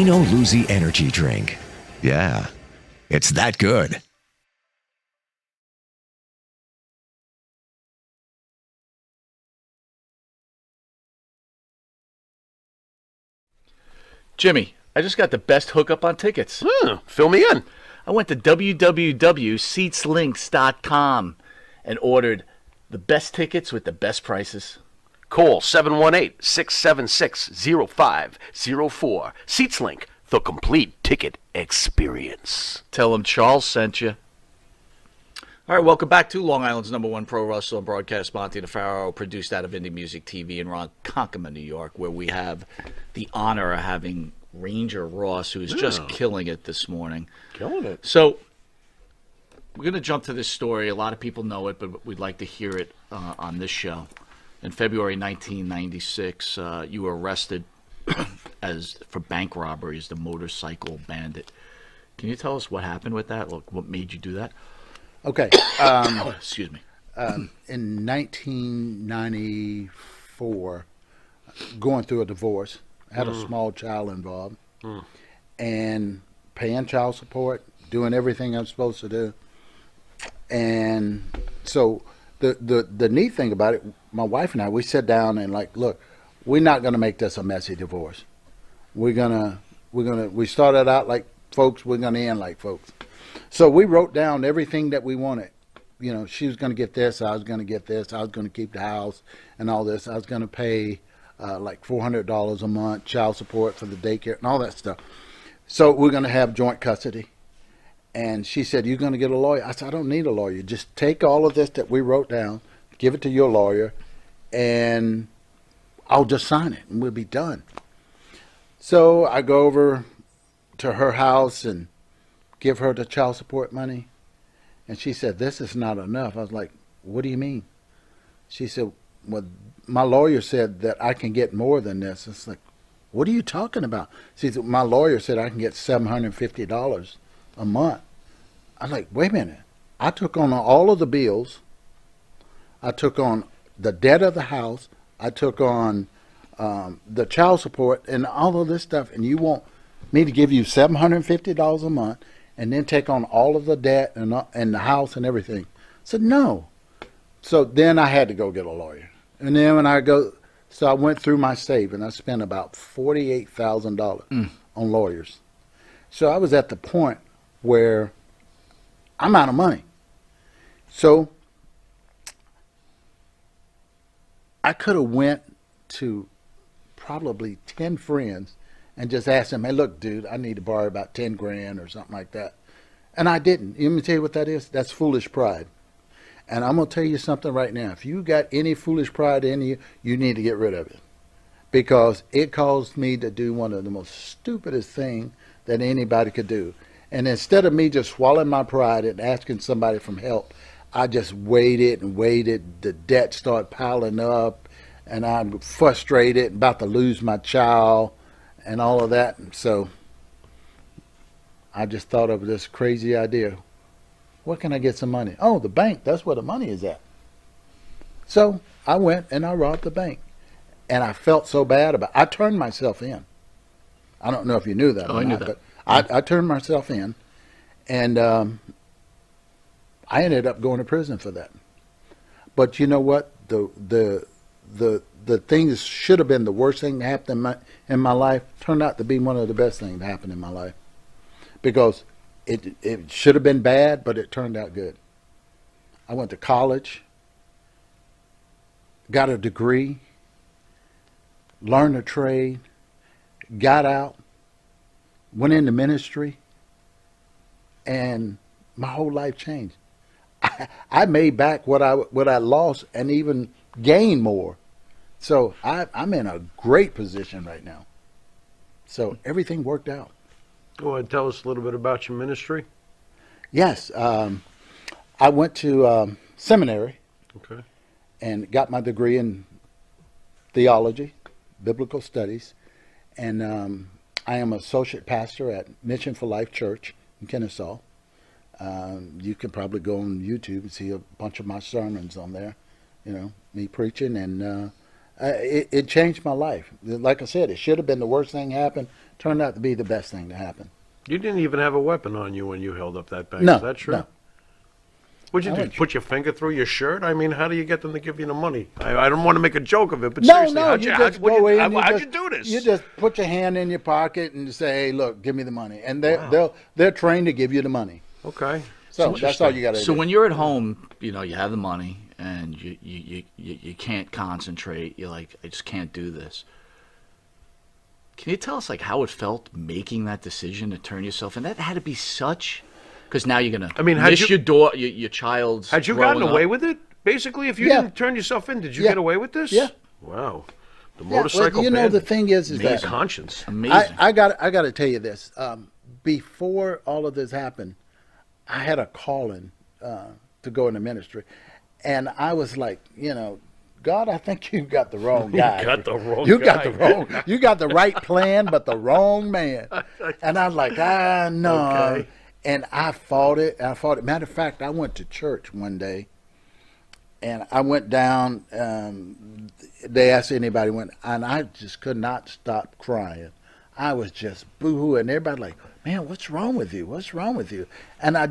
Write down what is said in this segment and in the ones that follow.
Dino Luzi energy drink. Yeah, it's that good. Jimmy, I just got the best hookup on tickets. Fill me in. I went to www.seatslinks.com and ordered the best tickets with the best prices. Call 718-676-0504. SeatsLink, the complete ticket experience. Tell them Charles sent you. All right, welcome back to Long Island's #1 pro wrestler broadcast, Monty DeFaro, produced out of Indie Music TV in Ronkonkoma, New York, where we have the honor of having Ranger Ross, who is just killing it this morning. Killing it. So we're going to jump to this story. A lot of people know it, but we'd like to hear it on this show. In February 1996, you were arrested for bank robbery as the motorcycle bandit. Can you tell us what happened with that? Look, what made you do that? Okay. Excuse me. In 1994, going through a divorce, I had a small child involved, and paying child support, doing everything I'm supposed to do. And so the neat thing about it, my wife and I, we sat down and like, look, we're not going to make this a messy divorce. We started out like folks, we're going to end like folks. So we wrote down everything that we wanted. You know, she was going to get this, I was going to get this, I was going to keep the house and all this. I was going to pay like $400 a month, child support for the daycare and all that stuff. So we're going to have joint custody. And she said, you're going to get a lawyer? I said, I don't need a lawyer. Just take all of this that we wrote down, give it to your lawyer, and I'll just sign it and we'll be done. So I go over to her house and give her the child support money. And she said, this is not enough. I was like, what do you mean? She said, well, my lawyer said that I can get more than this. It's like, what are you talking about? She said, my lawyer said I can get $750 a month. I'm like, wait a minute. I took on all of the bills. I took on the debt of the house. I took on the child support and all of this stuff. And you want me to give you $750 a month and then take on all of the debt and the house and everything? I said, no. So then I had to go get a lawyer. And then so I went through my savings. I spent about $48,000 on lawyers. So I was at the point where I'm out of money. So I could have went to probably 10 friends and just asked them, hey, look, dude, I need to borrow about 10 grand or something like that. And I didn't. Let me tell you what that is. That's foolish pride. And I'm going to tell you something right now. If you got any foolish pride in you, you need to get rid of it. Because it caused me to do one of the most stupidest things that anybody could do. And instead of me just swallowing my pride and asking somebody for help, I just waited and waited. The debt started piling up, and I'm frustrated, about to lose my child, and all of that. And so I just thought of this crazy idea. Where can I get some money? Oh, the bank. That's where the money is at. So I went and I robbed the bank. And I felt so bad about it. I turned myself in. I don't know if you knew that or I knew not, that. but I turned myself in. And I ended up going to prison for that. But you know what? The thing that should have been the worst thing to happen in my life turned out to be one of the best things to happen in my life. Because it should have been bad, but it turned out good. I went to college, got a degree, learned a trade, got out, went into ministry, and my whole life changed. I made back what I lost and even gained more. So I'm in a great position right now. So everything worked out. Go ahead and tell us a little bit about your ministry. Yes. I went to seminary. Okay. And got my degree in theology, biblical studies. And I am associate pastor at Mission for Life Church in Kennesaw. You can probably go on YouTube and see a bunch of my sermons on there, you know, me preaching. And It changed my life. Like I said, it should have been the worst thing to happen. Turned out to be the best thing to happen. You didn't even have a weapon on you when you held up that bag. No, Is that true? no. What'd you I do? went- Put your finger through your shirt? I mean, how do you get them to give you the money? I don't want to make a joke of it, but No, seriously, no, how'd you you, just how'd, go in. how'd You you do this? You just put your hand in your pocket and say, "Hey, look, give me the money," and they're trained to give you the money. Okay. So that's all you got to do. So when you're at home, you know, you have the money and you can't concentrate. You're like, I just can't do this. Can you tell us like how it felt making that decision to turn yourself in? That had to be such, because now you're gonna miss your daughter, your child's. Had you growing gotten away up. with it? Basically, if you Yeah. didn't turn yourself in, did you Yeah. get away with this? Yeah. Wow. The Yeah, well, motorcycle. you know, the bandit. thing is Amazing. that Conscience. Amazing. I got to tell you this. Before all of this happened, I had a calling to go into ministry, and I was like, you know, God, I think you got the wrong guy. got the wrong You guy. got the wrong. You got the right plan, but the wrong man. And I was like, no. Okay. And I fought it. Matter of fact, I went to church one day, and I went down. They asked anybody went, and I just could not stop crying. I was just boo-hoo, and everybody like, man, what's wrong with you? What's wrong with you? And I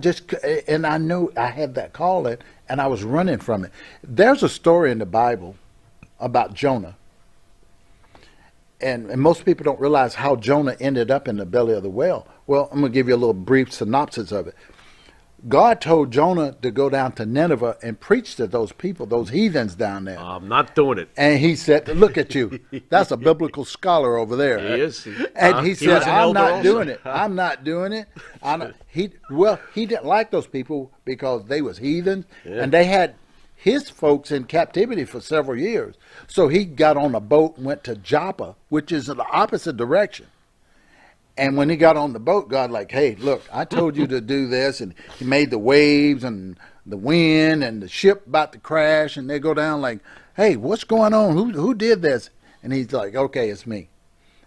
knew I had that calling, and I was running from it. There's a story in the Bible about Jonah, and most people don't realize how Jonah ended up in the belly of the whale. Well, I'm going to give you a little brief synopsis of it. God told Jonah to go down to Nineveh and preach to those people, those heathens down there. I'm not doing it. And he said, look at you. That's a biblical scholar over there. He is. And he He said, was an I'm elder not also. doing it. I'm not doing it. He didn't like those people because they was heathens, and they had his folks in captivity for several years. So he got on a boat and went to Joppa, which is in the opposite direction. And when he got on the boat, God like, hey, look, I told you to do this. And he made the waves and the wind and the ship about to crash. And they go down like, hey, what's going on? Who did this? And he's like, okay, it's me.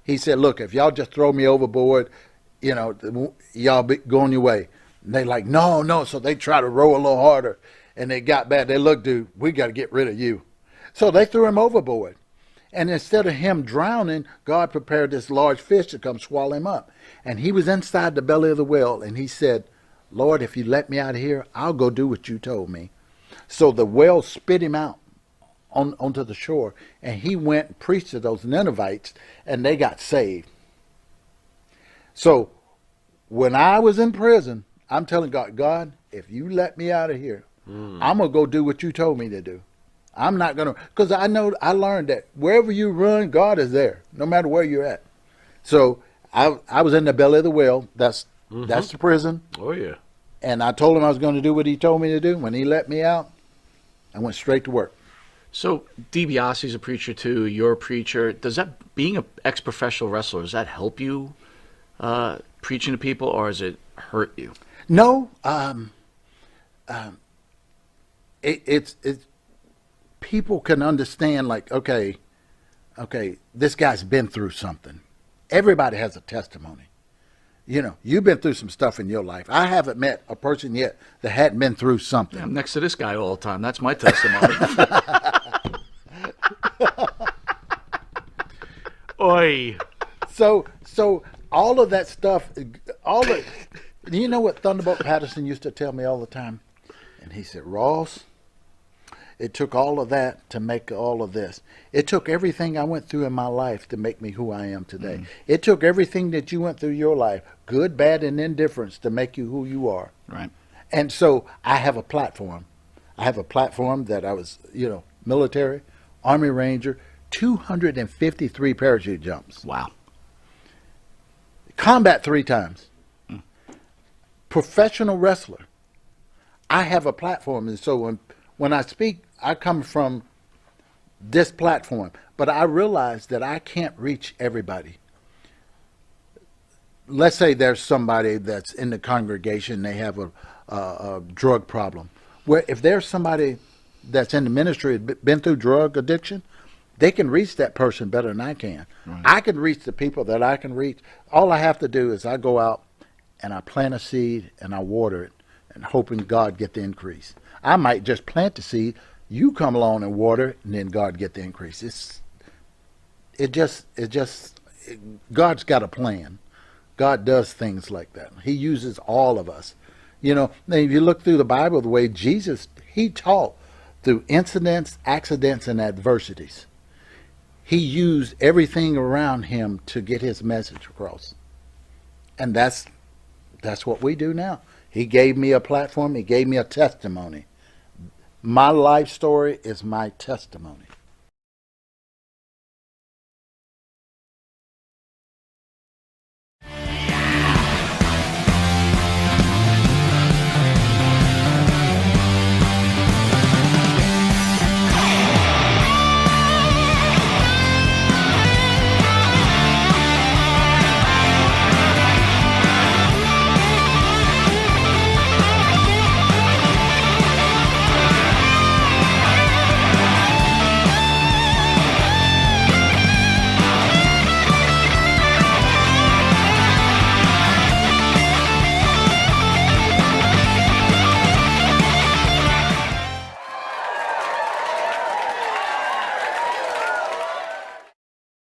He said, look, if y'all just throw me overboard, you know, y'all be going your way. And they like, no. So they try to row a little harder. And they got back. They look, dude, we got to get rid of you. So they threw him overboard. And instead of him drowning, God prepared this large fish to come swallow him up. And he was inside the belly of the whale, and he said, Lord, if you let me out of here, I'll go do what you told me. So the whale spit him out onto the shore, and he went and preached to those Ninevites, and they got saved. So when I was in prison, I'm telling God, if you let me out of here, I'm going to go do what you told me to do. I'm not going to, because I learned that wherever you run, God is there, no matter where you're at. So I was in the belly of the whale. That's the prison. Oh, yeah. And I told him I was going to do what he told me to do. When he let me out, I went straight to work. So DiBiase's a preacher too. You're a preacher. Does that, being an ex-professional wrestler, does that help you preaching to people, or does it hurt you? No, it's people can understand, like, okay, this guy's been through something. Everybody has a testimony. You know, you've been through some stuff in your life. I haven't met a person yet that hadn't been through something. I'm next to this guy all the time. That's my testimony. Oi. So all of that stuff, you know what Thunderbolt Patterson used to tell me all the time? And he said, Ross, it took all of that to make all of this. It took everything I went through in my life to make me who I am today. Mm. It took everything that you went through your life, good, bad, and indifference, to make you who you are. Right. And so I have a platform. I have a platform that I was, military, Army Ranger, 253 parachute jumps. Wow. Combat 3 times. Professional wrestler. I have a platform, and so when I speak, I come from this platform, but I realize that I can't reach everybody. Let's say there's somebody that's in the congregation, they have a drug problem. Where if there's somebody that's in the ministry been through drug addiction, they can reach that person better than I can. Right. I can reach the people that I can reach. All I have to do is I go out and I plant a seed and I water it, and hoping God get the increase. I might just plant the seed, you come along and water it, and then God get the increase. God's got a plan. God does things like that. He uses all of us. You know, now if you look through the Bible, the way Jesus, he taught through incidents, accidents, and adversities. He used everything around him to get his message across. And that's what we do now. He gave me a platform. He gave me a testimony. My life story is my testimony.